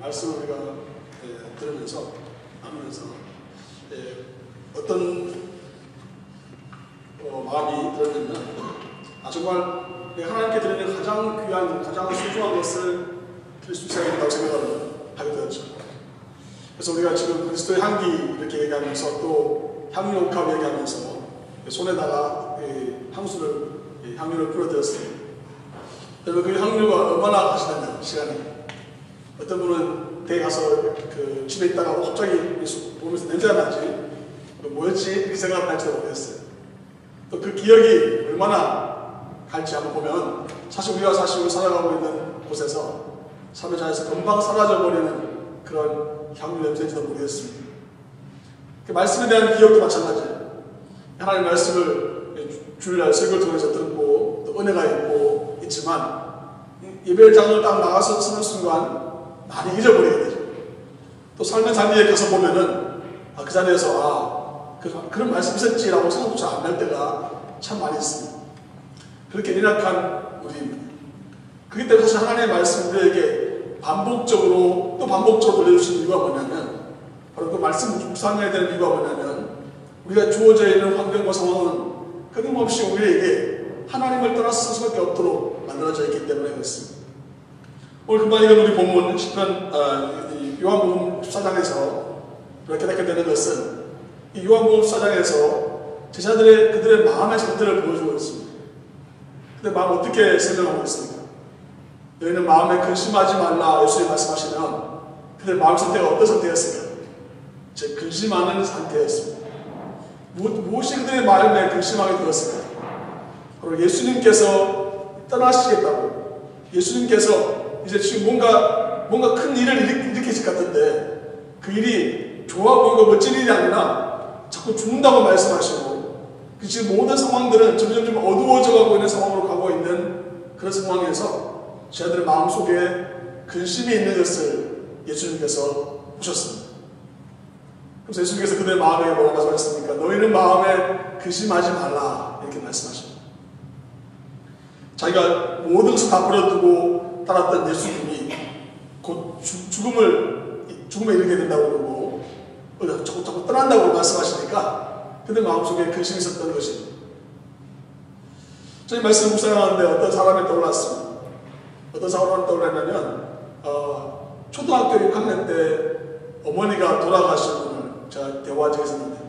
말씀을 우리가 들으면서 나누면서 어떤 마음이 들었냐면 정말 하나님께 드리는 가장 귀한, 가장 소중한 것을 드릴 수 있어야 된다고 생각을 하게 되었죠. 그래서 우리가 지금 그리스도의 향기 이렇게 얘기하면서 또 향유옥합 얘기하면서 손에다가 향유를 뿌려드렸습니다. 여러분, 그 향유가 얼마나 가시냐면 시간이 어떤 분은 댁에 가서 그 집에 있다가 갑자기 보면서 냄새가 나지 뭐였지? 이렇게 생각할지도 모르겠어요. 또 그 기억이 얼마나 갈지 한번 보면 사실 우리가 살아가고 있는 곳에서 삶의 자리에서 금방 사라져버리는 그런 향유 냄새인지도 모르겠습니다. 그 말씀에 대한 기억도 마찬가지예요. 하나님 말씀을 주일날 설교를 통해서 듣고 또 은혜가 있지만 예배장을 딱 나가서 쓰는 순간 많이 잊어버리게 되죠. 또 삶의 자리에 가서 보면은 그 자리에서 그런 말씀이 있었지라고 생각도 잘 안 날 때가 참 많이 있습니다. 그렇게 연약한 우리입니다. 그렇기 때문에 사실 하나님의 말씀 우리에게 반복적으로 들려주신 이유가 뭐냐면 바로 그 말씀 묵상해야 되는 이유가 뭐냐면 우리가 주어져 있는 환경과 상황은 끊임없이 우리에게 하나님을 떠나서 살 수밖에 없도록 만들어져 있기 때문에 그렇습니다. 오늘 금방 읽은 우리 본문 요한복음 14장에서 이렇게 깨닫게 되는 것은 이 요한복음 14장에서 제자들의 그들의 마음의 상태를 보여주고 있습니다. 근데 마음 어떻게 설명하고 있습니까? 너희는 마음에 근심하지 말라 예수님 말씀하시면 그들의 마음 상태가 어떤 상태였습니까? 즉 근심하는 상태였습니다. 무엇이 그들의 마음에 근심하게 되었습니까? 바로 예수님께서 떠나시겠다고, 예수님께서 이제 지금 뭔가 큰 일을 일으키실 것 같은데 그 일이 좋아 보이고 멋진 일이 아니라 자꾸 죽는다고 말씀하시고 지금 모든 상황들은 점점 어두워져 가고 있는 상황으로 가고 있는 그런 상황에서 제자들의 마음속에 근심이 있는 것을 예수님께서 보셨습니다. 그래서 예수님께서 그들의 마음에 뭐라고 말씀하셨습니까? 너희는 마음에 근심하지 말라 이렇게 말씀하십니다. 자기가 모든 것을 다 버려두고 따랐던 예수님이 곧 죽음에 이르게 된다고 그러고 자꾸 떠난다고 말씀하시니까 그들 마음속에 근심이 있었던 것입니다. 저희 말씀 묵상하는데 어떤 사람이 떠올랐습니다. 어떤 사람이 떠올랐냐면 초등학교 6학년 때 어머니가 돌아가신 분을 제가 대화한 적이 있었는데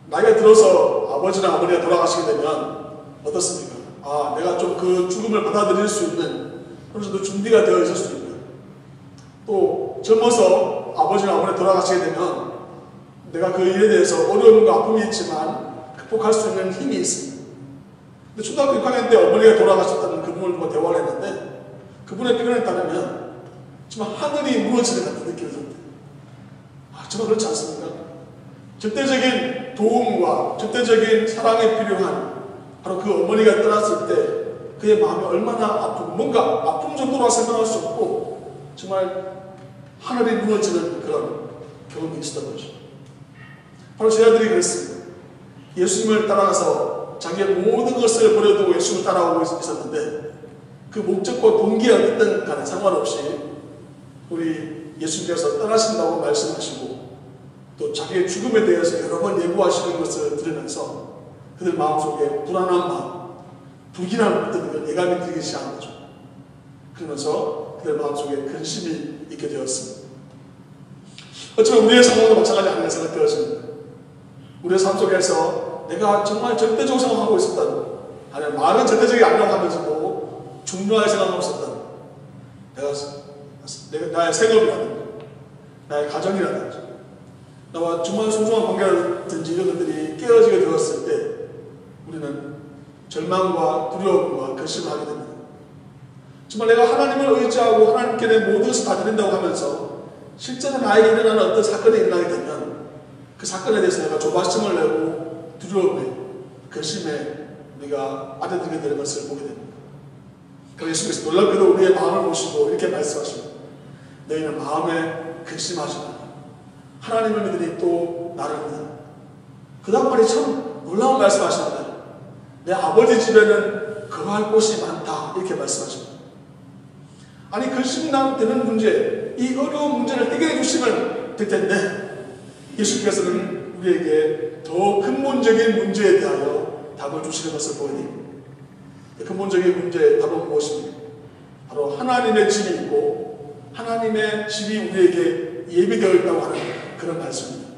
나이가 들어서 아버지나 어머니가 돌아가시게 되면 어떻습니까? 내가 좀 그 죽음을 받아들일 수 있는 그런 정도 준비가 되어 있을 수 있고요. 또 젊어서 아버지나 어머니 돌아가시게 되면 내가 그 일에 대해서 어려움과 아픔이 있지만 극복할 수 있는 힘이 있습니다. 근데 초등학교 6학년 때 어머니가 돌아가셨다는 그분을 보고 대화를 했는데 그분의 표현에 따르면 정말 하늘이 무너지는 같은 느낌이 듭니다. 정말 그렇지 않습니까? 절대적인 도움과 절대적인 사랑이 필요한 바로 그 어머니가 떠났을 때 그의 마음이 얼마나 뭔가 아픔 정도로 설명할 수 없고 정말 하늘이 무너지는 그런 경험이 있었던 거죠. 바로 제자들이 그랬습니다. 예수님을 따라가서 자기의 모든 것을 버려두고 예수님을 따라오고 있었는데 그 목적과 동기가 어쨌든 간에 상관없이 우리 예수님께서 떠나신다고 말씀하시고 또 자기의 죽음에 대해서 여러 번 예고하시는 것을 들으면서 그들 마음속에 불안한 마음, 불길한 어떤 예감이 들기 시작한 거죠. 그러면서 그들 마음속에 근심이 있게 되었습니다. 어쩌면 우리의 상황도 마찬가지 아닌가 생각되어집니다. 우리의 삶 속에서 내가 정말 절대적으로 생각하고 있었던, 아니면 말은 절대적이 아니라고 하면서도 중요하게 생각하고 있었던 나의 생업이라든지 나의 가정이라든지 나와 정말 소중한 관계라든지 이런 것들이 깨어지게 되었을 때 우리는 절망과 두려움과 근심을 하게 됩니다. 정말 내가 하나님을 의지하고 하나님께 내 모든 것을 다 드린다고 하면서 실제로 나에게 일어나는 어떤 사건이 일어나게 되면 그 사건에 대해서 내가 조바심을 내고 두려움에 근심에 우리가 빠져들게 되는 것을 보게 됩니다. 그래서 예수님께서 놀랍게도 우리의 마음을 보시고 이렇게 말씀하십니다. 너희는 마음에 근심하지 마라. 하나님을 믿으니 또 나를 믿으라. 그 다음 말이 참 놀라운 말씀하십니다. 내 아버지 집에는 거할 곳이 많다 이렇게 말씀하십니다. 아니 근심이 되는 문제, 우리에게 이 어려운 문제를 해결해 주시면 될 텐데 예수님께서는 우리에게 더 근본적인 문제에 대하여 답을 주시는 것을 보게 됩니다. 근본적인 문제의 답은 무엇입니까? 바로 하나님의 집이 있고 하나님의 집이 우리에게 예비되어 있다고 하는 그런 말씀입니다.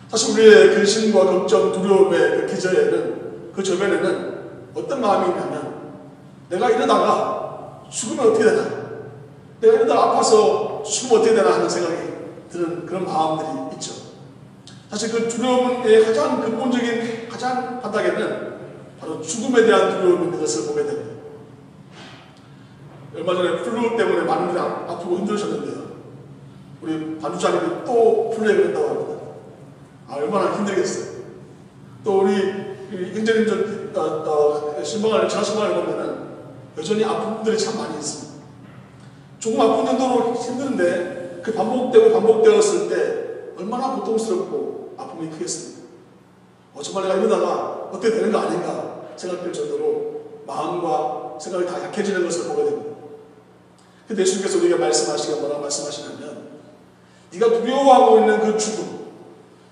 사실 우리의 근심과 걱정, 두려움의 그 기저에는, 그 저변에는 어떤 마음이 있냐면 내가 이러다가 죽으면 어떻게 되나? 내가 이러다가 아파서 죽으면 어떻게 되나 하는 생각이 드는 그런 마음들이 있죠. 사실 그 두려움의 가장 근본적인 가장 바닥에는 바로 죽음에 대한 두려움이 있는 것을 보게 됩니다. 얼마 전에 플루 때문에 많은 분이 아프고 힘들으셨는데요. 우리 반주자님이 또 플루에 그랬다고 합니다. 얼마나 힘들겠어요. 또 우리 행정님 신방을 제가 신방을 보면은 여전히 아픈 분들이 참 많이 있습니다. 조금 아픈 정도로 힘든데 그 반복되었을 때 얼마나 고통스럽고 아픔이 크겠습니까? 정말 내가 이러다가 어떻게 되는 거 아닌가 생각될 정도로 마음과 생각이 다 약해지는 것을 보게 됩니다. 근데 예수님께서 우리에게 말씀하시기가 뭐라고 말씀하시냐면 네가 두려워하고 있는 그 죽음,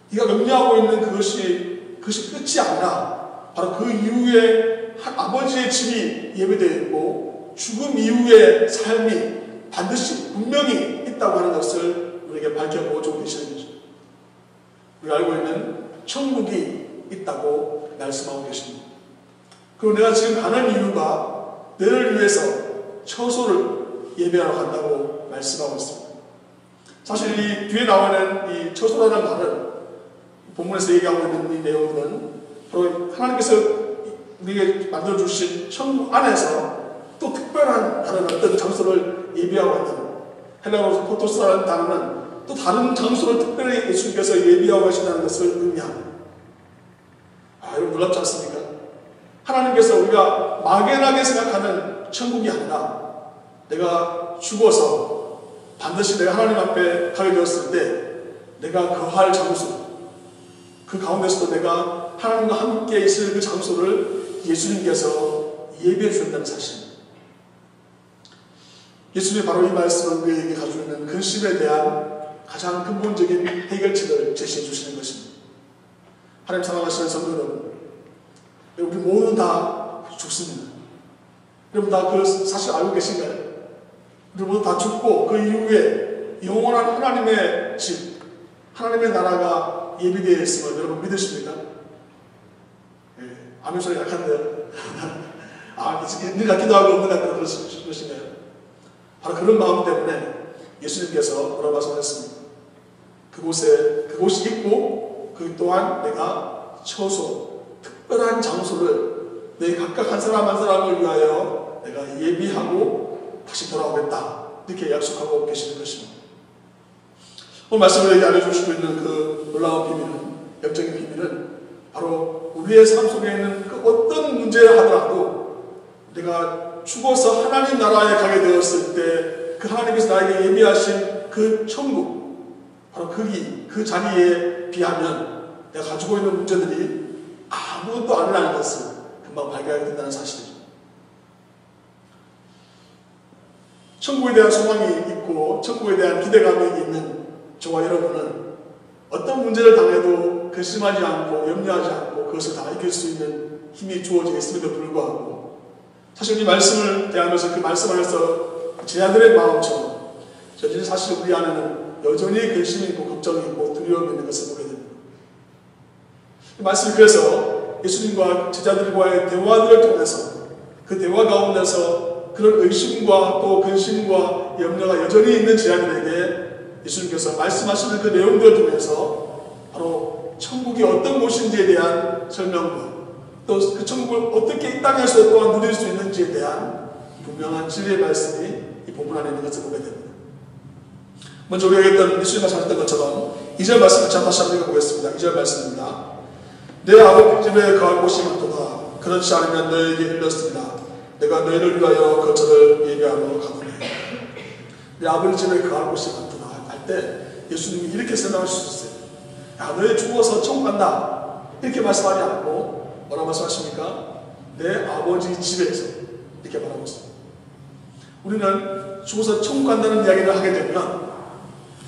네가 염려하고 있는 그것이 끝이 아니라 바로 그 이후에 아버지의 집이 예배되어 있고 죽음 이후의 삶이 반드시 분명히 있다고 하는 것을 우리에게 밝혀보고 계시는 거죠. 우리가 알고 있는 천국이 있다고 말씀하고 계십니다. 그리고 내가 지금 가는 이유가 너를 위해서 처소를 예배하러 간다고 말씀하고 있습니다. 사실 이 뒤에 나오는 이 처소라는 말은 본문에서 얘기하고 있는 이 내용은 바로 하나님께서 우리에게 만들어주신 천국 안에서 또 특별한 다른 어떤 장소를 예비하고 있다는, 헬라어로 포토스라는 단어는 또 다른 장소를 특별히 예수님께서 예비하고 계신다는 것을 의미합니다. 여러분 놀랍지 않습니까? 하나님께서 우리가 막연하게 생각하는 천국이 아니라 내가 죽어서 반드시 내가 하나님 앞에 가게 되었을 때 내가 거할 장소, 그 가운데서도 내가 하나님과 함께 있을 그 장소를 예수님께서 예비해 주셨다는 사실입니다. 예수님이 바로 이 말씀을 우리에게 가지고 있는 근심에 대한 가장 근본적인 해결책을 제시해 주시는 것입니다. 하나님 사랑하시는 성도 여러분, 우리 모두는 다 죽습니다. 여러분 다 그 사실 알고 계신가요? 우리 모두 다 죽고 그 이후에 영원한 하나님의 집, 하나님의 나라가 예비되어 있음을 여러분 믿으십니까? 아멘 소리 약한데요. 있는 것 같기도 하고 없는 것 같기도 그러신가요? 바로 그런 마음 때문에 예수님께서 뭐라고 말씀하셨습니까? 그곳이 있고 그 또한 내가 처소, 특별한 장소를 너희 각각 한 사람 한 사람을 위하여 내가 예비하고 다시 돌아오겠다, 이렇게 약속하고 계시는 것입니다. 오늘 말씀을 알려주시고 있는 그 놀라운 비밀은, 영적인 비밀은 바로 우리의 삶 속에 있는 그 어떤 문제를 하더라도 내가 죽어서 하나님 나라에 가게 되었을 때 그 하나님께서 나에게 예비하신 그 천국, 바로 그 자리에 비하면 내가 가지고 있는 문제들이 아무것도 아니라는 것을 금방 발견하게 된다는 사실이죠. 천국에 대한 소망이 있고 천국에 대한 기대감이 있는 저와 여러분은 어떤 문제를 당해도 근심하지 않고 염려하지 않고 그것을 다 이길 수 있는 힘이 주어져 있음에도 불구하고 사실 이 말씀을 대하면서 그 말씀 안에서 제 아들의 마음처럼 사실 우리 안에는 여전히 근심이 있고 걱정이 있고 두려움이 있는 것을 보게 됩니다. 이 말씀이 그래서 예수님과 제자들과의 대화들을 통해서 그 대화 가운데서 그런 의심과 또 근심과 염려가 여전히 있는 제 아들에게 예수님께서 말씀하시는 그 내용들을 통해서 바로 천국이 어떤 곳인지에 대한 설명과 또 그 천국을 어떻게 이 땅에서 또한 누릴 수 있는지에 대한 분명한 진리의 말씀이 이 본문 안에 있는 것을 보게 됩니다. 먼저 우리가 했던 예수님 말씀하셨던 것처럼 2절 말씀을 다시 한번 읽어보겠습니다. 2절 말씀입니다. 내 아버지 집에 거할 곳이 많도다. 그렇지 않으면 너에게 일렀습니다. 내가 너희를 위하여 거처를 예비하러 가노니. 내 아버지 집에 거할 곳이 많도다 할 때 예수님이 이렇게 설명할 수 있어요. 야, 너희 죽어서 천국 간다, 이렇게 말씀하지 않고 뭐라고 말씀하십니까? 내 아버지 집에서, 이렇게 말하고 있습니다. 우리는 죽어서 천국 간다는 이야기를 하게 되면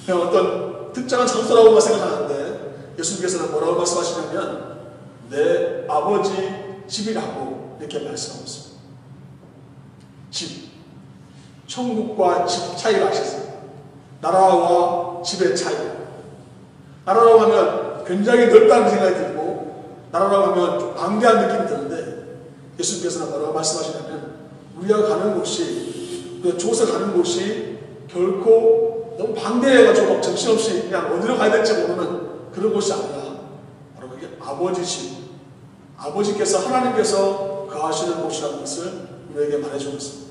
그냥 어떤 특정한 장소라고만 생각하는데 예수님께서는 뭐라고 말씀하시냐면 내 아버지 집이라고 이렇게 말씀하고 있습니다. 집. 천국과 집 차이를 아시겠어요? 나라와 집의 차이. 나라라고 하면 굉장히 넓다는 생각이 들고 나라라고 하면 좀 방대한 느낌이 드는데 예수님께서는 뭐라고 말씀하시냐면 우리가 가는 곳이 우리가 죽어서 가는 곳이 결코 너무 방대해가지고 막 정신없이 그냥 어디로 가야 될지 모르는 그런 곳이 아니라 바로 그게 아버지 집. 아버지께서 하나님께서 거하시는 곳이라는 것을 우리에게 말해주고 있습니다.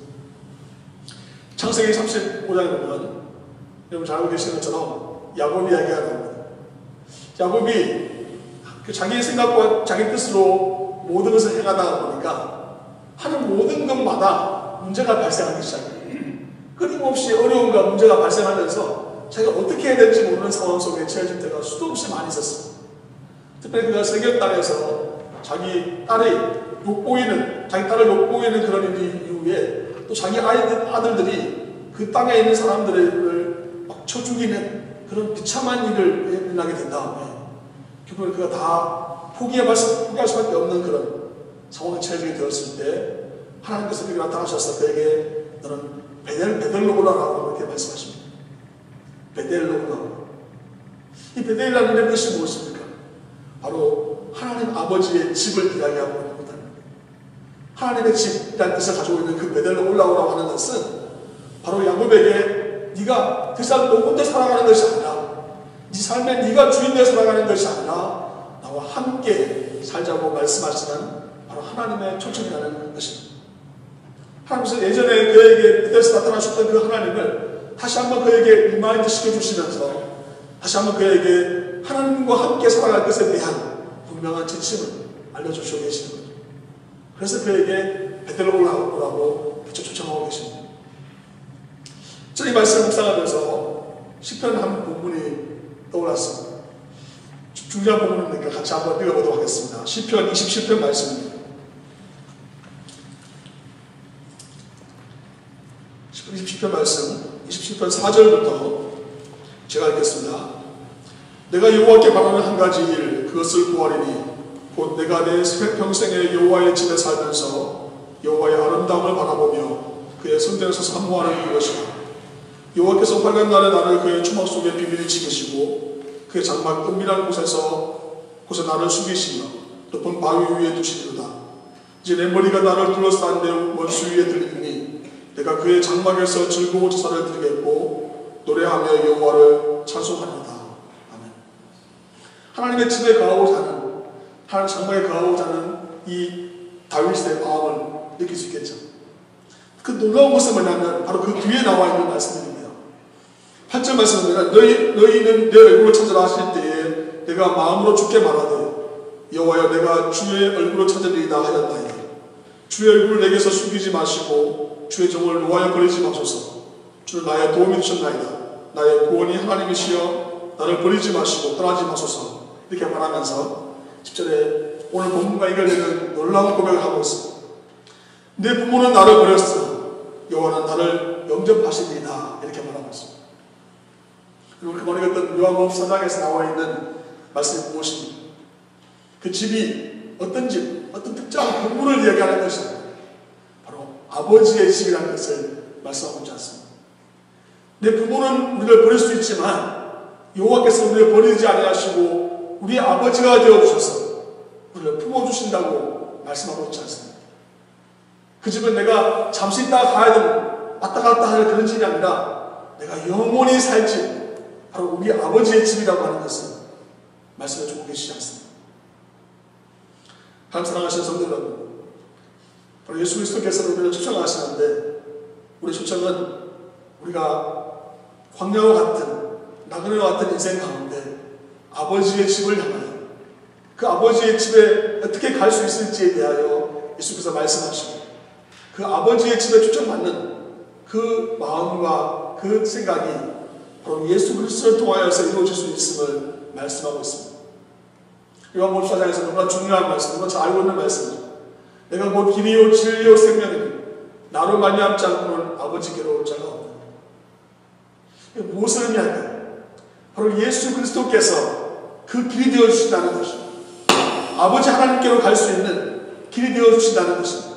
창세기 35장에 보면 여러분 잘 알고 계시는 것처럼 야곱이 이야기가 나옵니다. 야곱이 자기 생각과 자기 뜻으로 모든 것을 행하다 보니까 하는 모든 것마다 문제가 발생하기 시작해요. 끊임없이 어려움과 문제가 발생하면서 자기가 어떻게 해야 될지 모르는 상황 속에 처해질 때가 수도 없이 많이 있었습니다. 특별히 그가 세겜 땅에서 자기 딸이 자기 딸을 욕보이는 그런 일 이후에 또 자기 아들들이 그 땅에 있는 사람들을 막 쳐 죽이는 그런 비참한 일을 일어나게 된 다음에 결국은 그가 다 포기할 수밖에 없는 그런 상황에 처해지게 되었을 때 하나님께서 그에게 나타나셔서 그에게 너는 베델로 올라가라고 이렇게 말씀하십니다. 베델로 올라가라. 이 베델이라는 뜻이 무엇입니까? 바로 하나님 아버지의 집을 이야기하고 있는 겁니다. 하나님의 집이라는 뜻을 가지고 있는 그 베델로 올라오라고 하는 것은 바로 야곱에게 네가 그 삶 너 혼자 살아가는 것이 아니라 네 삶에 네가 주인되어 살아가는 것이 아니라 나와 함께 살자고 말씀하시는 바로 하나님의 초청이라는 것입니다. 하나님께서 예전에 그에게 베델에서 나타나셨던 그 하나님을 다시 한번 그에게 리마인드 시켜주시면서 다시 한번 그에게 하나님과 함께 살아갈 것에 대한 분명한 지침을 알려주시고 계시는 거죠. 그래서 그에게 베델로 올라오라고 초청하고 계십니다. 저는 이 말씀을 묵상하면서 시편 한 부분이 떠올랐습니다. 중요한 부분이니까 같이 한번 읽어보도록 하겠습니다. 시편 27편 말씀입니다. 27편 말씀 27편 4절부터 제가 읽겠습니다. 내가 여호와께 바라는 한 가지 일 그것을 구하리니 곧 내가 내 평생에 여호와의 집에 살면서 여호와의 아름다움을 바라보며 그의 성전에서 사모하는 그것이라. 여호와께서 밝은 날에 나를 그의 추막 속에 비밀히 지키시고 그의 장막 은밀한 곳에 나를 숨기시며 높은 바위 위에 두시리로다. 이제 내 머리가 나를 둘러싼 내 원수 위에 들리니 내가 그의 장막에서 즐거운 제사를 드리겠고 노래하며 여호와를 찬송하리로다. 아멘. 하나님의 집에 거하고자 하는 하나님 장막에 거하고자 하는 이 다윗의 마음을 느낄 수 있겠죠. 그 놀라운 것은 뭐냐면 바로 그 뒤에 나와 있는 말씀입니다. 8절 말씀입니다. 너희는 내 얼굴을 찾으라 하실 때에 내가 마음으로 주께 말하되 여호와여 내가 주의 얼굴을 찾으리이다 하였나이다. 주의 얼굴을 내게서 숨기지 마시고 주의 종을 노하여 버리지 마소서. 주는 나의 도움이 되셨나이다. 나의 구원이 하나님이시여 나를 버리지 마시고 떠나지 마소서. 이렇게 말하면서 10절에 오늘 본문과 연결되는 놀라운 고백을 하고 있습니다. 내 부모는 나를 버렸어. 여호와는 나를 영접하시리이다. 이렇게 말하고 있습니다. 그리고 그 머리가 어떤 요한복음 4장에서 나와 있는 말씀이 무엇입니까? 그 집이 어떤 집, 어떤 특정한 건물을 이야기하는 것이 아니라 바로 아버지의 집이라는 것을 말씀하고 있지 않습니다. 내 부모는 우리를 버릴 수 있지만 여호와께서 우리를 버리지 아니하시고 우리의 아버지가 되어주셔서 우리를 품어주신다고 말씀하고 있지 않습니다. 그 집은 내가 잠시 있다가 가야 되고 왔다 갔다 하는 그런 집이 아니라 내가 영원히 살 집, 바로 우리 아버지의 집이라고 하는 것을 말씀해 주고 계시지 않습니다. 하나님 사랑하시는 성도 여러분, 바로 예수 그리스도께서 우리를 초청하시는데 우리 초청은 우리가 광야와 같은 나그네와 같은 인생 가운데 아버지의 집을 향하여 그 아버지의 집에 어떻게 갈 수 있을지에 대하여 예수께서 말씀하시고 그 아버지의 집에 초청받는 그 마음과 그 생각이 바로 예수 그리스도를 통하여서 이루어질 수 있음을 말씀하고 있습니다. 요한복음 4장에서 너무나 중요한 말씀, 너무나 잘 알고 있는 말씀이죠. 내가 곧 길이요 진리요 생명이니 나로 말미암지 않고는 아버지께로 올 자가 없다. 무엇을 의미할까? 바로 예수 그리스도께서 그 길이 되어주신다는 것입니다. 아버지 하나님께로 갈 수 있는 길이 되어주신다는 것입니다.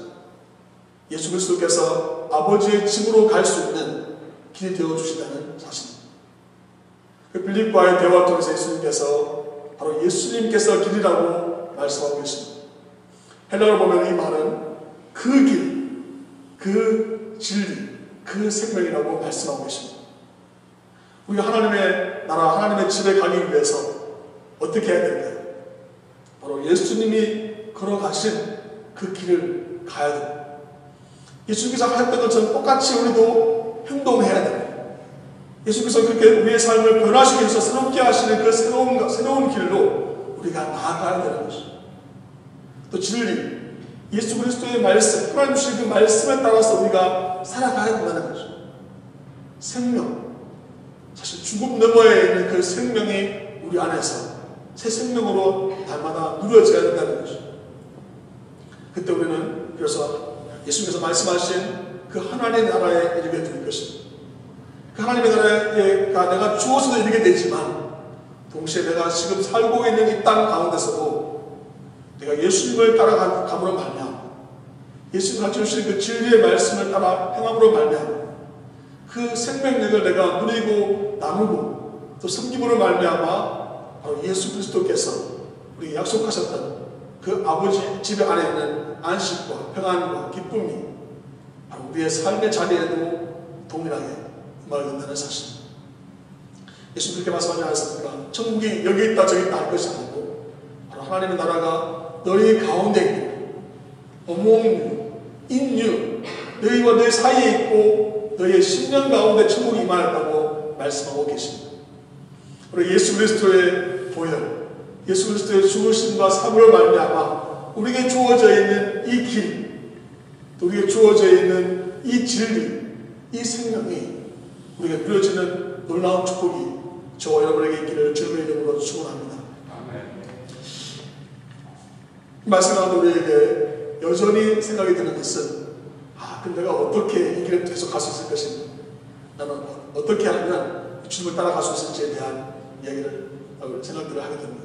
예수 그리스도께서 아버지의 집으로 갈 수 있는 길이 되어주신다는 사실입니다. 그 빌립과의 대화를 통해서 예수님께서 바로 예수님께서 길이라고 말씀하고 계십니다. 헬라어로 보면 이 말은 그 길, 그 진리, 그 생명이라고 말씀하고 계십니다. 우리가 하나님의 나라, 하나님의 집에 가기 위해서 어떻게 해야 될까요? 바로 예수님이 걸어가신 그 길을 가야 됩니다. 예수님께서 하셨던 것처럼 똑같이 우리도 행동해야 됩니다. 예수님께서 그렇게 우리의 삶을 변화시키기 위해서 새롭게 하시는 그 새로운 길로 우리가 나아가야 되는 것입니다. 또 진리, 예수 그리스도의 말씀, 하나님 주신 그 말씀에 따라서 우리가 살아가야 된다는 것입니다. 생명, 사실 죽음 너머에 있는 그 생명이 우리 안에서 새 생명으로 날마다 누려져야 된다는 것입니다. 그때 우리는 그래서 예수님께서 말씀하신 그 하나님의 나라에 이르게 될 것입니다. 그 하나님의 나라가 내가 주어서도 이르게 되지만 동시에 내가 지금 살고 있는 이 땅 가운데서도 내가 예수님을 따라감으로 말미암아 예수님 가르쳐 주신 그 진리의 말씀을 따라 행함으로 말미암아 그 생명력을 내가 누리고 나누고 또 섬김으로 말미암아 바로 예수 그리스도께서 우리에게 약속하셨던 그 아버지 집 안에 있는 안식과 평안과 기쁨이 바로 우리의 삶의 자리에도 동일하게 임하게 된다는 사실. 예수님 그렇게 말씀하지 않았습니까? 천국이 여기 있다 저기 있다 할 것이 아니고 바로 하나님의 나라가 너희 가운데 있고 among in you 너희와 너희 사이에 있고 너희의 심령 가운데 천국이 임하였다고 말씀하고 계십니다. 그리고 예수 그리스도의 보혈, 예수 그리스도의 죽으심과 사부로 말미암아 우리에게 주어져 있는 이 길, 또 우리에게 주어져 있는 이 진리, 이 생명이 우리에게 누려지는 놀라운 축복이 저와 여러분에게 있기를 주님의 이름으로 축원합니다. 이 말씀을 우리에게 여전히 생각이 드는 것은 그럼 내가 어떻게 이 길을 계속 갈 수 있을 것인가? 나는 어떻게 하면 주님을 따라갈 수 있을지에 대한 이야기를 생각들을 하게 됩니다.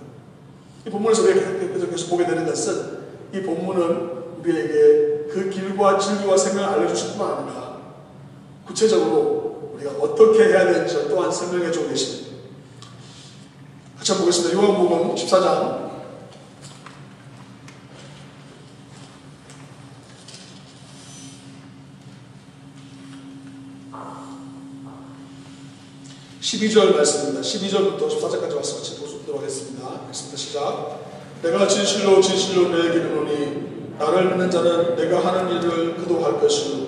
이 본문에서 우리가 계속 보게 되는 것은 이 본문은 우리에게 그 길과 진리와 생명을 알려주실 뿐만 아니라 구체적으로 우리가 어떻게 해야 되는지 또한 설명해 주고 계십니다. 같이 한번 보겠습니다. 요한복음 14장 12절 말씀입니다. 12절부터 14절까지 말씀 같이 보도록 하겠습니다. 읽겠습니다. 시작. 내가 진실로 진실로 너에게 이르노니 나를 믿는 자는 내가 하는 일을 그도 할 것이요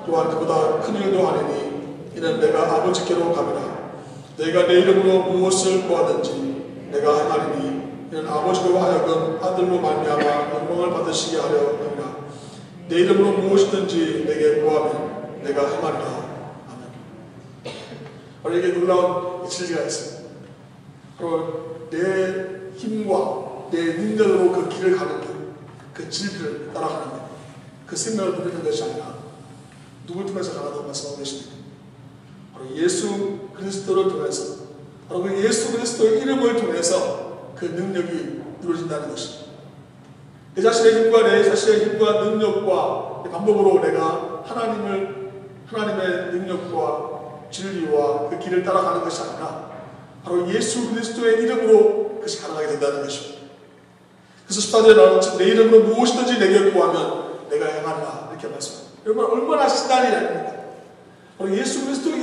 또한 그보다 큰 일도 하리니 이는 내가 아버지께로 가리라. 내가 내 이름으로 무엇을 구하든지 내가 행하리니 이는 아버지로 하여금 아들로 말미암아 영광을 받으시게 하려 함이라. 내 이름으로 무엇이든지 내게 구하면 내가 행하리라. 바로 이게 놀라운 진리가 있습니다. 바로 내 힘과 내 능력으로 그 길을 가는 길, 그 진리를 따라가는 길, 그 생명을 누리는 것이 아니라 누굴 통해서 가라고 말씀하고 계십니다. 바로 예수 그리스도를 통해서, 바로 그 예수 그리스도의 이름을 통해서 그 능력이 누려진다는 것입니다. 내 자신의 힘과 내 자신의 힘과 능력과 방법으로 내가 하나님의 능력과 진리와 그 길을 따라가는 것이 아니라 바로 예수 그리스도의 이름으로 그것이 가능하게 된다는 것입니다. 그래서 14절에 나오는 내 이름으로 무엇이든지 내게 구하면 내가 행하리라 이렇게 말씀합니다. 여러분 얼마나 신나는 일입니까? 바로 예수 그리스도의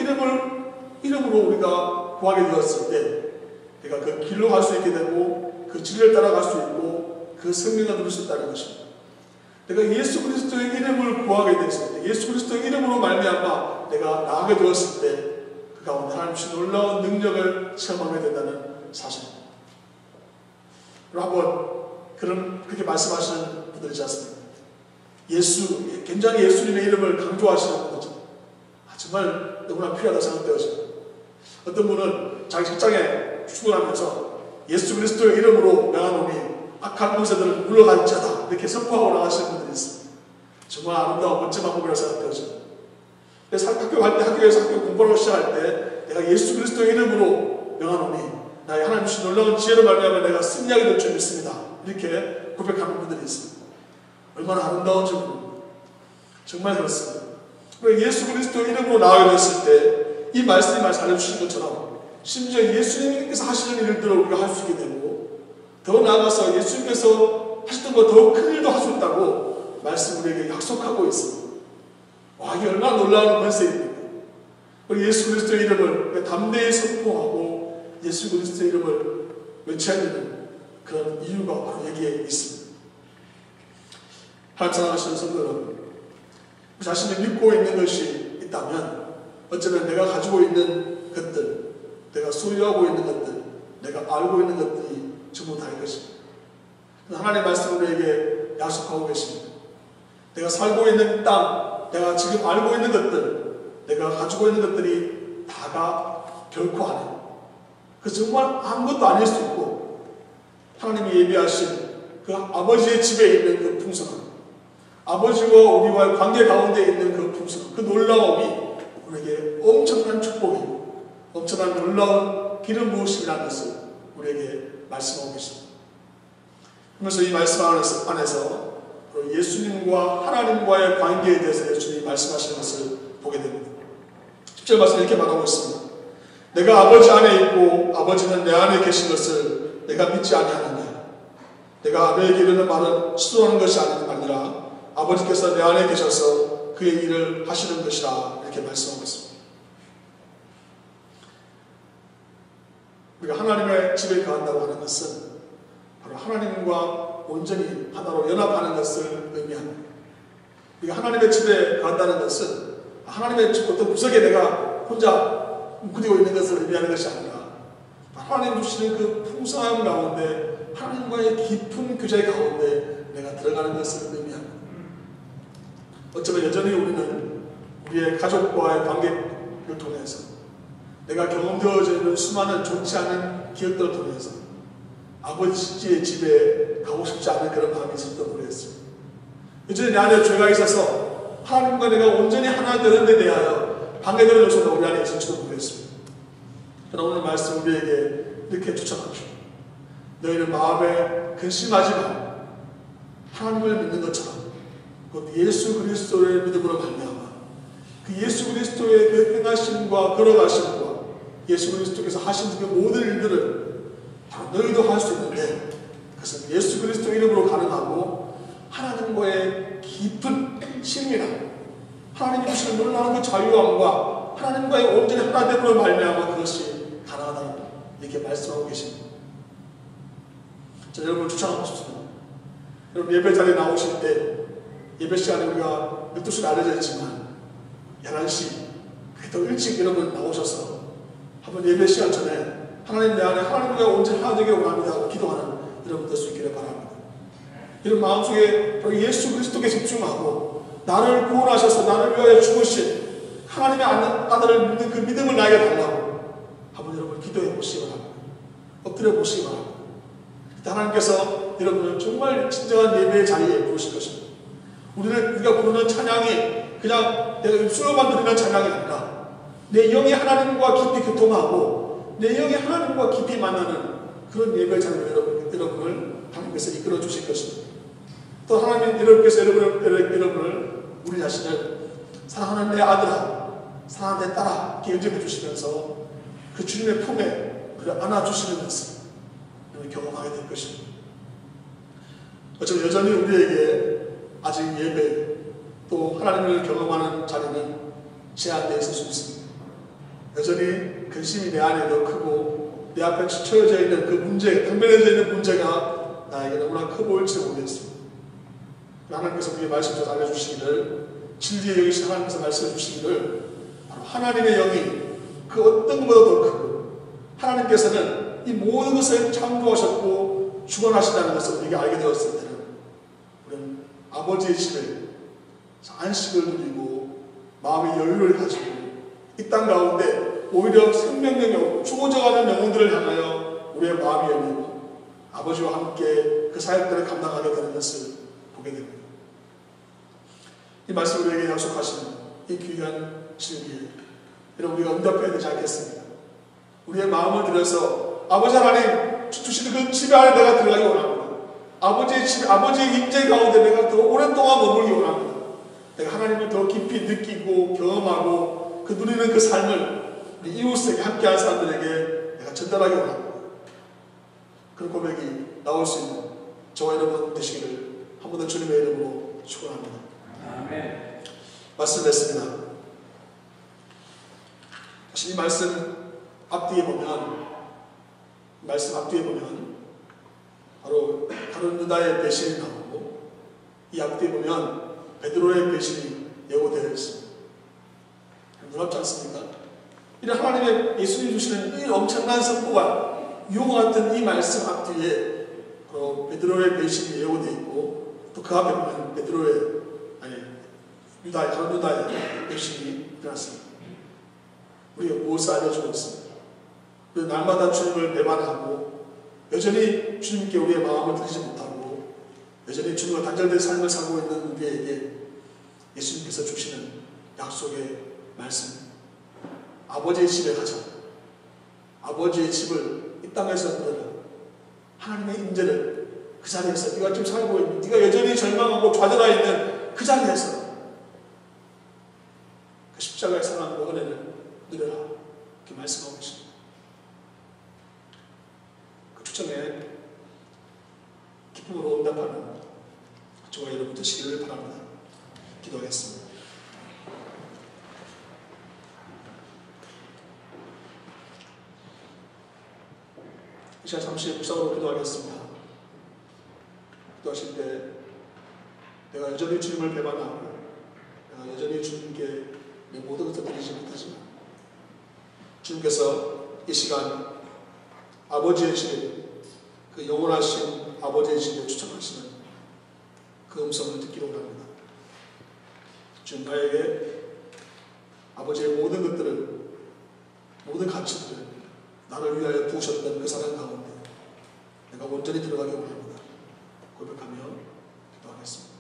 이름으로 우리가 구하게 되었을 때 내가 그 길로 갈 수 있게 되고 그 진리를 따라갈 수 있고 그 생명을 누릴 수 있다는 것입니다. 내가 예수 그리스도의 이름을 구하게 됐을 때, 예수 그리스도의 이름으로 말미암아 내가 나가게 되었을 때 그 가운데 하나님 주신 놀라운 능력을 체험하게 된다는 사실입니다. 한번 그렇게 말씀하시는 분들이지 않습니까? 굉장히 예수님의 이름을 강조하시는 거죠. 정말 너무나 필요하다 생각되어집니다. 어떤 분은 자기 직장에 출근하면서 예수 그리스도의 이름으로 명하노니 악한 권세들을 물러간자다 이렇게 선포하고 나가시는 분들이 있습니다. 정말 아름다운 멋진 방법이라고 생각되어집니다. 그래서 학교에서 학교 공부를 시작할 때 내가 예수 그리스도의 이름으로 명하노니 나의 하나님 주신 놀라운 지혜로 말미암아 내가 승리하게 될 줄 믿습니다. 이렇게 고백하는 분들이 있습니다. 얼마나 아름다운지 모릅니다. 정말 그렇습니다. 예수 그리스도의 이름으로 나아가게 됐을 때 이 말씀이 알려주신 것처럼 심지어 예수님께서 하시는 일들을 우리가 할 수 있게 되고 더 나아가서 예수님께서 하셨던 것 더 큰 일도 할 수 있다고 말씀 우리에게 약속하고 있습니다. 와, 이게 얼마나 놀라운 권세입니까? 예수 그리스도의 이름을 담대히 선포하고 예수 그리스도의 이름을 외쳐야 되는 그런 이유가 바로 여기에 있습니다. 하나님 사랑하시는 성도는 자신이 믿고 있는 것이 있다면 어쩌면 내가 가지고 있는 것들, 내가 소유하고 있는 것들, 내가 알고 있는 것들이 전부 다일 것입니다. 하나님의 말씀을 우리에게 약속하고 계십니다. 내가 살고 있는 땅, 내가 지금 알고 있는 것들, 내가 가지고 있는 것들이 다가 결코 아니에요. 그 정말 아무것도 아닐 수 있고 하나님이 예비하신 그 아버지의 집에 있는 그 풍성함, 아버지와 우리와의 관계 가운데 있는 그 풍성함, 그 놀라움이 우리에게 엄청난 축복이고 엄청난 놀라운 기름 부으심이라는 것을 우리에게 말씀하고 계십니다. 그래서 이 말씀 안에서 예수님과 하나님과의 관계에 대해서 예수님이 말씀하시는 것을 보게 됩니다. 10절 말씀 이렇게 말하고 있습니다. 내가 아버지 안에 있고 아버지는 내 안에 계신 것을 내가 믿지 아니하느냐. 내가 아버지에게 이르는 말은 수도하는 것이 아니라 아버지께서 내 안에 계셔서 그의 일을 하시는 것이라 이렇게 말씀하고 있습니다. 우리가 하나님의 집에 거한다고 하는 것은 바로 하나님과 온전히 하나로 연합하는 것을 의미합니다. 우리가 하나님의 집에 거한다는 것은 하나님의 집 어떤 구석에 내가 혼자 뭉클이고 있는 것을 의미하는 것이 아니라 하나님 주시는 그 풍성함 가운데 하나님과의 깊은 교제 가운데 내가 들어가는 것을 의미합니다. 어쩌면 여전히 우리는 우리의 가족과의 관계를 통해서 내가 경험되어져 있는 수많은 좋지 않은 기억들을 통해서 아버지의 집에 가고 싶지 않은 그런 마음이 있었던 모르겠습니다. 여전히 내 안에 죄가 있어서 하나님과 내가 온전히 하나 되는 데 대하여 방해되는 요소가 우리 안에 있을지도 모르겠습니다. 그러나 오늘 말씀 우리에게 이렇게 추천합니다. 너희는 마음에 근심하지 마. 하나님을 믿는 것처럼 곧 예수 그리스도의 믿음으로 말미암아 그 예수 그리스도의 그 행하심과 걸어가심과 예수 그리스도께서 하신 그 모든 일들을 바로 너희도 할 수 있는데 그것은 예수 그리스도 이름으로 가능하고 하나님과의 깊은 친밀함, 하나님이 주시는 놀라운 그 자유함과 하나님과의 온전히 하나됨으로 말미암아 그것이 가능하다 이렇게 말씀하고 계십니다. 자, 여러분을 추천하고 싶습니다. 여러분 예배 자리에 나오실 때 예배 시간에 우리가 12시로 알려져 있지만 11시 더 일찍 여러분 나오셔서 한번 예배 시간 전에 하나님 내 안에 하나님과 온전히 하나 되기를 원합니다 하고 기도하는 여러분 될 수 있기를 바랍니다. 여러분 마음속에 예수 그리스도께 집중하고 나를 구원하셔서 나를 위하여 죽으신 하나님의 아들을 믿는 그 믿음을 나에게 달라고 한번 여러분 기도해 보시기 바랍니다. 엎드려 보시기 바랍니다. 하나님께서 여러분을 정말 진정한 예배의 자리에 부르실 것입니다. 우리가 부르는 찬양이 그냥 내가 입술로만 드리는 찬양이 아니라 내 영이 하나님과 깊이 교통하고 내 영이 하나님과 깊이 만나는 그런 예배 자리로 여러분을 하나님께서 이끌어 주실 것입니다. 또 하나님 여러분께서 여러분을 우리 자신을 사랑하는 내 아들아, 사랑하는 내 딸아 이렇게 인정해 주시면서 그 주님의 품에 그를 안아주시는 것을 경험하게 될 것입니다. 어쩌면 여전히 우리에게 아직 예배 또 하나님을 경험하는 자리는 제한되어 있을 수 있습니다. 여전히 근심이 내 안에 더 크고 내 앞에 처해져 있는 그 문제, 당면해져 있는 문제가 나에게 너무나 커 보일지 모르겠습니다. 하나님께서 우리의 말씀을 알려주시기를 진리의 영이신 하나님께서 말씀해 주시기를 바로 하나님의 영이 그 어떤 것보다 더 크고 하나님께서는 이 모든 것을 창조하셨고 주관하신다는 것을 우리가 알게 되었을 때는 우리는 아버지의 집에 안식을 누리고 마음의 여유를 가지고 이 땅 가운데 오히려 생명력이 없고 죽어져가는 영혼들을 향하여 우리의 마음이 열리고 아버지와 함께 그 사역들을 감당하게 되는 것을 보게 됩니다. 이 말씀을 우리에게 약속하시는 이 귀한 진리에 여러분 우리가 응답해야 되지 않겠습니까? 우리의 마음을 들여서 아버지 하나님 주시는 그 집에 안에 내가 들어가기 원합니다. 아버지의 집, 아버지의 임재 가운데 내가 더 오랫동안 머물기 원합니다. 내가 하나님을 더 깊이 느끼고 경험하고 그 누리는 그 삶을 우리 이웃에게 함께하는 사람들에게 내가 전달하기 원합니다. 그런 고백이 나올 수 있는 저와 여러분 되시기를 한 번 더 주님의 이름으로 축원합니다. 아멘. 말씀 냈습니다. 이 말씀 앞뒤에 보면 바로 다른 유다의 배신이 나오고 이 앞뒤에 보면 베드로의 배신이 예고되어 있습니다. 놀랍지 않습니까? 이런 하나님의 예수님이 주시는 이 엄청난 선포가 유혹 같은 이 말씀 앞뒤에 바로 베드로의 배신이 예고되어 있고 또 그 앞에 보면 다른 유다의 배신이 일어났습니다. 우리가 무엇을 알려주고 있습니다. 우리 날마다 주님을 배반하고 여전히 주님께 우리의 마음을 드리지 못하고 여전히 주님과 단절된 삶을 살고 있는 우리에게 예수님께서 주시는 약속의 말씀, 아버지의 집에 가자. 아버지의 집을 이 땅에서 누려라. 하나님의 임재를 그 자리에서 네가 지금 살고 있는, 네가 여전히 절망하고 좌절하 있는 그 자리에서 그 십자가의 사랑과 은혜를 누려라. 이렇게 말씀하고 계십니다. 그 초청에 기쁨으로 응답하는 저와 여러분 되시기를 바랍니다. 기도하겠습니다. 이 시간 잠시 묵상으로 기도하겠습니다. 기도하실 때 내가 여전히 주님을 배반하고 내가 여전히 주님께 내 모든 것을 드리지 못하지만 주님께서 이 시간 아버지의 집, 그 영원하신 아버지의 집에 추천하시는 그 음성을 듣기로 합니다. 주님 나에게 아버지의 모든 것들을, 모든 가치들을 나를 위하여 부으셨던 그 사랑 가운데 내가 온전히 들어가기 원합니다. 고백하며 기도하겠습니다.